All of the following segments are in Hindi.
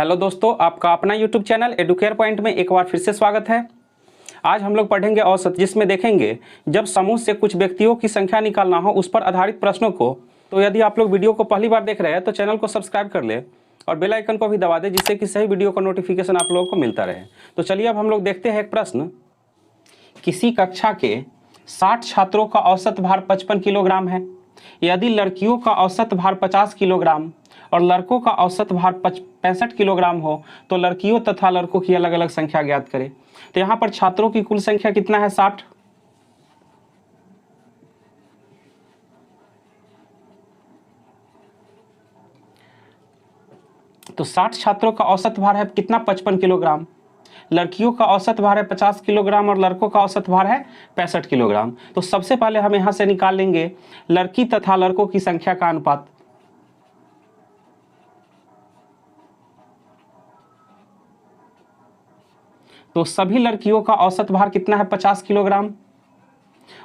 हेलो दोस्तों, आपका अपना यूट्यूब चैनल एडुकेयर पॉइंट में एक बार फिर से स्वागत है। आज हम लोग पढ़ेंगे औसत, जिसमें देखेंगे जब समूह से कुछ व्यक्तियों की संख्या निकालना हो उस पर आधारित प्रश्नों को। तो यदि आप लोग वीडियो को पहली बार देख रहे हैं तो चैनल को सब्सक्राइब कर ले और बेल आइकन को भी दबा दे, जिससे कि सही वीडियो का नोटिफिकेशन आप लोगों को मिलता रहे। तो चलिए अब हम लोग देखते हैं एक प्रश्न। किसी कक्षा के 60 छात्रों का औसत भार 55 किलोग्राम है। यदि लड़कियों का औसत भार 50 किलोग्राम और लड़कों का औसत भार 65 किलोग्राम हो तो लड़कियों तथा लड़कों की अलग अलग संख्या ज्ञात करें। तो यहाँ पर छात्रों की कुल संख्या कितना है? 60। तो 60 छात्रों का औसत भार है कितना? 55 किलोग्राम। लड़कियों का औसत भार है 50 किलोग्राम और लड़कों का औसत भार है 65 किलोग्राम। तो सबसे पहले हम यहां से निकाल लेंगे लड़की तथा लड़कों की संख्या का अनुपात। तो सभी लड़कियों का औसत भार कितना है? 50 किलोग्राम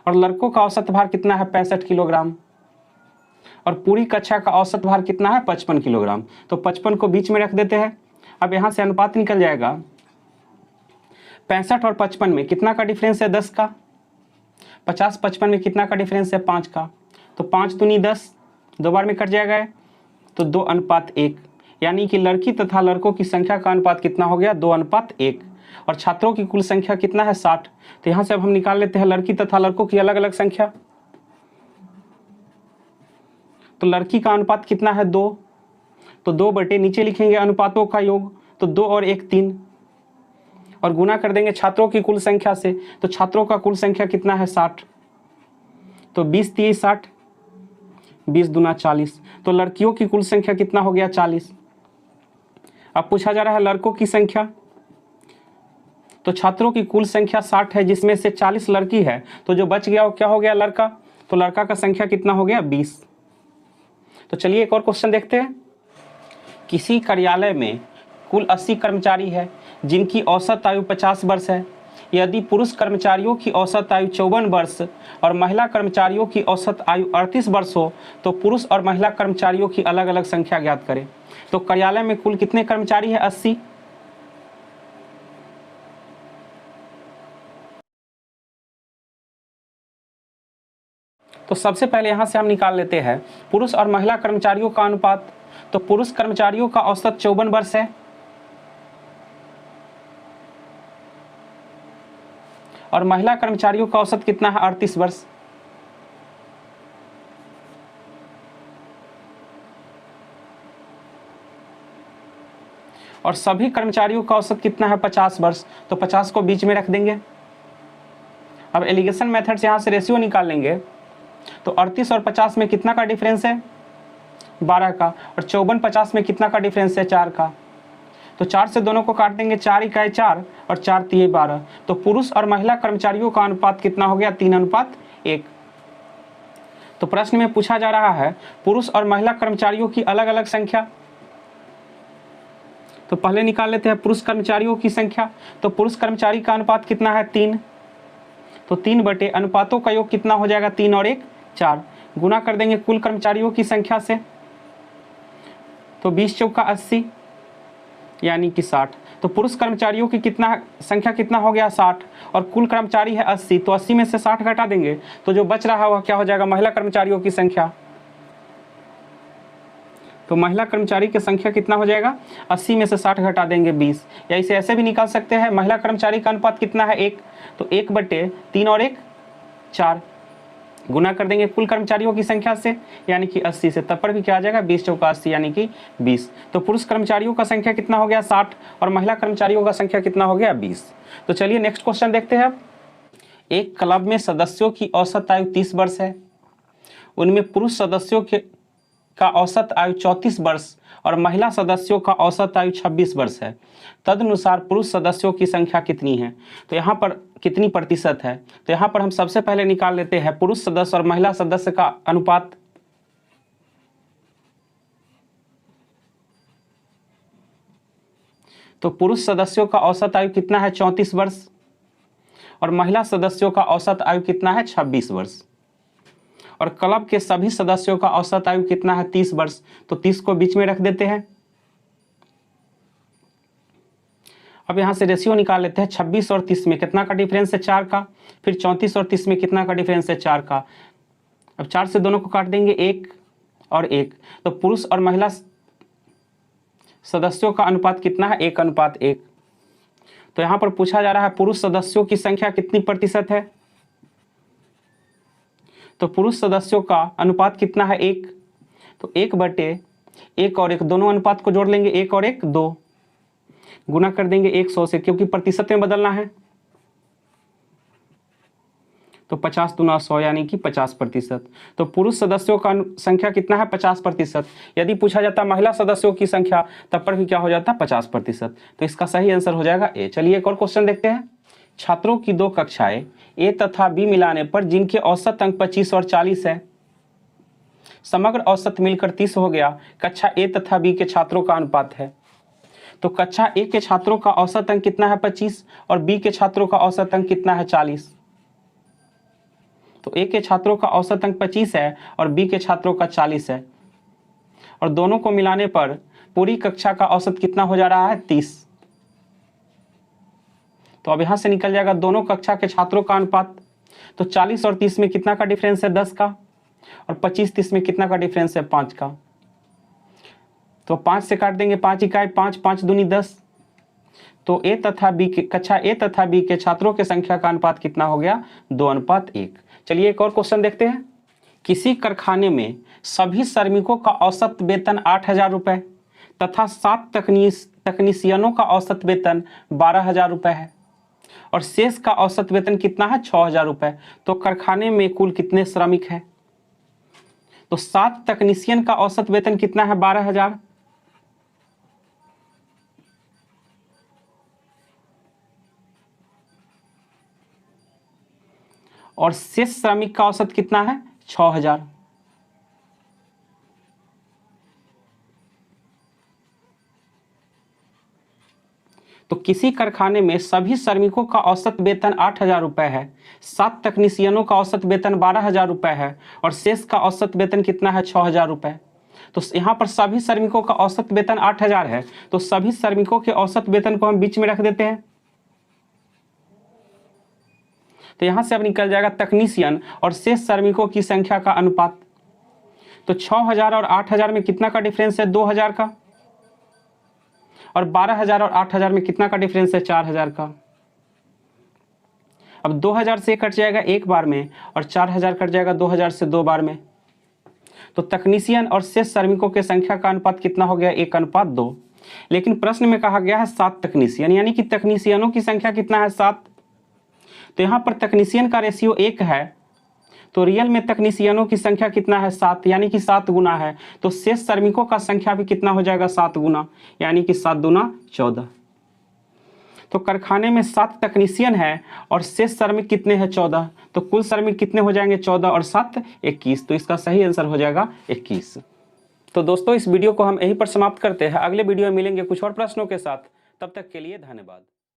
और लड़कों का औसत भार कितना है? 65 किलोग्राम और पूरी कक्षा का औसत भार कितना है? 55 किलोग्राम। तो 55 को बीच में रख देते हैं। अब यहां से अनुपात निकल जाएगा। 65 और 55 में कितना का डिफरेंस है? 10 का। 50 55 में कितना का डिफरेंस है? 5 का। तो 5 दूनी 10, दो बार में कट जाएगा। तो 2:1, यानी कि लड़की तथा लड़कों की संख्या का अनुपात कितना हो गया? 2:1। और छात्रों की कुल संख्या कितना है? 60। तो यहां से अब हम निकाल लेते हैं लड़की तथा लड़कों की अलग अलग संख्या। तो लड़की का अनुपात कितना है? 2। तो 2 बटे नीचे लिखेंगे अनुपातों का योग, तो 2 और 1 3 और गुना कर देंगे छात्रों की कुल संख्या से। तो छात्रों का कुल संख्या कितना है? 60। तो 20 3 60, 20 दूना 40। तो लड़कियों की कुल संख्या कितना हो गया? 40। अब पूछा जा रहा है लड़कों की संख्या। तो छात्रों की कुल संख्या 60 है, जिसमें से 40 लड़की है। तो जो बच गया वो क्या हो गया? लड़का। तो लड़का का संख्या कितना हो गया? 20। तो चलिए एक और क्वेश्चन देखते हैं। किसी कार्यालय में कुल 80 कर्मचारी है जिनकी औसत आयु 50 वर्ष है। यदि पुरुष कर्मचारियों की औसत आयु 54 वर्ष और महिला कर्मचारियों की औसत आयु 38 वर्ष हो तो पुरुष और महिला कर्मचारियों की अलग अलग संख्या ज्ञात करें। तो कार्यालय में कुल कितने कर्मचारी है? 80। तो सबसे पहले यहां से हम निकाल लेते हैं पुरुष और महिला कर्मचारियों का अनुपात। तो पुरुष कर्मचारियों का औसत 54 वर्ष है और महिला कर्मचारियों का औसत कितना है? 38 वर्ष। और सभी कर्मचारियों का औसत कितना है? 50 वर्ष। तो 50 को बीच में रख देंगे। अब एलिगेशन मेथड से यहां से रेशियो निकाल लेंगे। तो 38 और 50 में कितना का डिफरेंस है? 12 का। और 54 50 में कितना का डिफरेंस है? 4 का। तो 4 से दोनों को काट देंगे, 4 इकाई 4 और 4 तिये 12। तो पुरुष और महिला कर्मचारियों का अनुपात कितना हो गया? 3:1। तो प्रश्न में पूछा जा रहा है पुरुष और महिला कर्मचारियों की अलग अलग संख्या। तो पहले निकाल लेते हैं पुरुष कर्मचारियों की संख्या। तो पुरुष कर्मचारी का अनुपात कितना है? 3। तो 3 बटे अनुपातों का योग कितना हो जाएगा? 3 और 1 4। गुना कर देंगे कुल कर्मचारियों की संख्या से। तो 20 चौका 80, यानी कि 60। तो पुरुष कर्मचारियों की कितना संख्या कितना हो गया? 60 और कुल कर्मचारी है 80। तो 80 में से 60 घटा देंगे तो जो बच रहा है वह क्या हो जाएगा? महिला कर्मचारियों की संख्या। तो महिला कर्मचारी की संख्या कितना हो जाएगा? 80 में से 60 घटा देंगे 20। या इसे ऐसे भी निकाल सकते हैं, महिला कर्मचारी का अनुपात कितना है? 1। तो 1 बटे 3 और 1 4। गुना कर देंगे कुल कर्मचारियों की संख्या से, यानी कि 80 से। तब पर भी क्या आ जाएगा? 20 चौका 80, यानी कि 20। तो पुरुष कर्मचारियों का संख्या कितना हो गया? 60 और महिला कर्मचारियों का संख्या कितना हो गया? 20। तो चलिए नेक्स्ट क्वेश्चन देखते हैं। एक क्लब में सदस्यों की औसत आयु 30 वर्ष है। उनमें पुरुष सदस्यों का औसत आयु 34 वर्ष और महिला सदस्यों का औसत आयु 26 वर्ष है। तदनुसार पुरुष सदस्यों की संख्या कितनी है? तो यहाँ पर कितनी प्रतिशत है? तो यहाँ पर हम सबसे पहले निकाल लेते हैं पुरुष सदस्य और महिला सदस्य का अनुपात। तो पुरुष सदस्यों का औसत आयु कितना है? 34 वर्ष और महिला सदस्यों का औसत आयु कितना है? 26 वर्ष। और क्लब के सभी सदस्यों का औसत आयु कितना है? 30 वर्ष। तो 30 को बीच में रख देते हैं। अब यहाँ से रेशियो निकाल लेते हैं। 26 और 30 में कितना का डिफरेंस है? 4 का। फिर 34 और 30 में कितना का डिफरेंस है? 4 का। अब 4 से दोनों को काट देंगे, 1 और 1। तो पुरुष और महिला सदस्यों का अनुपात कितना है? 1:1। तो यहाँ पर पूछा जा रहा है पुरुष सदस्यों की संख्या कितनी प्रतिशत है? तो पुरुष सदस्यों का अनुपात कितना है? 1। तो 1/1 और 1 दोनों अनुपात को जोड़ लेंगे, 1 और 1 2, गुना कर देंगे 100 से, क्योंकि प्रतिशत में बदलना है। तो 50 दूना 100 यानी कि 50%। तो पुरुष सदस्यों का संख्या कितना है? 50%। यदि पूछा जाता महिला सदस्यों की संख्या तब पर भी क्या हो जाता? 50%। तो इसका सही आंसर हो जाएगा ए। चलिए एक और क्वेश्चन देखते हैं। छात्रों की 2 कक्षाएं ए तथा बी मिलाने पर जिनके औसत अंक 25 और 40 है, समग्र औसत मिलकर 30 हो गया। कक्षा ए तथा बी के छात्रों का अनुपात है। तो कक्षा ए के छात्रों का औसत अंक कितना है? 25 और बी के छात्रों का औसत अंक कितना है? 40। तो ए के छात्रों का औसत अंक 25 है और बी के छात्रों का 40 है, और दोनों को मिलाने पर पूरी कक्षा का औसत कितना हो जा रहा है? 30। तो अब यहां से निकल जाएगा दोनों कक्षा के छात्रों का अनुपात। तो 40 और 30 में कितना का डिफरेंस है? 10 का। और 25-30 में कितना का डिफरेंस है? 5 का। तो 5 से काट देंगे, 5 इकाई 5, 5 दूनी 10। तो ए तथा बी के कक्षा ए तथा बी के छात्रों की संख्या का अनुपात कितना हो गया? 2:1। चलिए एक और क्वेश्चन देखते हैं। किसी कारखाने में सभी श्रमिकों का औसत वेतन 8,000 रुपये तथा 7 तकनीशियनों का औसत वेतन 12,000 रुपये है, और शेष का औसत वेतन कितना है? 6,000 रुपये। तो कारखाने में कुल कितने श्रमिक हैं? तो 7 तकनीशियन का औसत वेतन कितना है? 12,000। और शेष श्रमिक का औसत कितना है? 6,000। तो किसी कारखाने में सभी श्रमिकों का औसत वेतन 8,000 रुपये है, 7 तकनीशियनों का औसत वेतन 12,000 रुपये है, और शेष का औसत वेतन कितना है? 6,000 रुपये। तो यहाँ पर सभी श्रमिकों का औसत वेतन 8,000 है, तो सभी श्रमिकों के औसत वेतन को हम बीच में रख देते हैं। तो यहां से अब निकल जाएगा तकनीशियन और शेष श्रमिकों की संख्या का अनुपात। तो 6,000 और 8,000 में कितना का डिफरेंस है? 2,000 का। और 12,000 और 8,000 में कितना का डिफरेंस है? 4,000 का। अब 2,000 से कट जाएगा एक बार में, और 4,000 कट जाएगा 2,000 से 2 बार में। तो तकनीशियन और शेष श्रमिकों की संख्या का अनुपात कितना हो गया? 1:2। लेकिन प्रश्न में कहा गया है 7 तकनीशियन, यानी कि तकनीशियनों की संख्या कितना है? 7। तो यहाँ पर तकनीशियन का रेशियो 1 है, तो रियल में तकनीशियनों की संख्या कितना है? 7, यानी कि 7 गुना है। तो शेष श्रमिकों का संख्या भी कितना हो जाएगा? 7 गुना, यानी कि 7 दूना 14। तो कारखाने में 7 तकनीशियन है और शेष श्रमिक कितने हैं? 14। तो कुल श्रमिक कितने हो जाएंगे? 14 और 7 21। तो इसका सही आंसर हो जाएगा 21। तो दोस्तों इस वीडियो को हम यहीं पर समाप्त करते हैं। अगले वीडियो में मिलेंगे कुछ और प्रश्नों के साथ। तब तक के लिए धन्यवाद।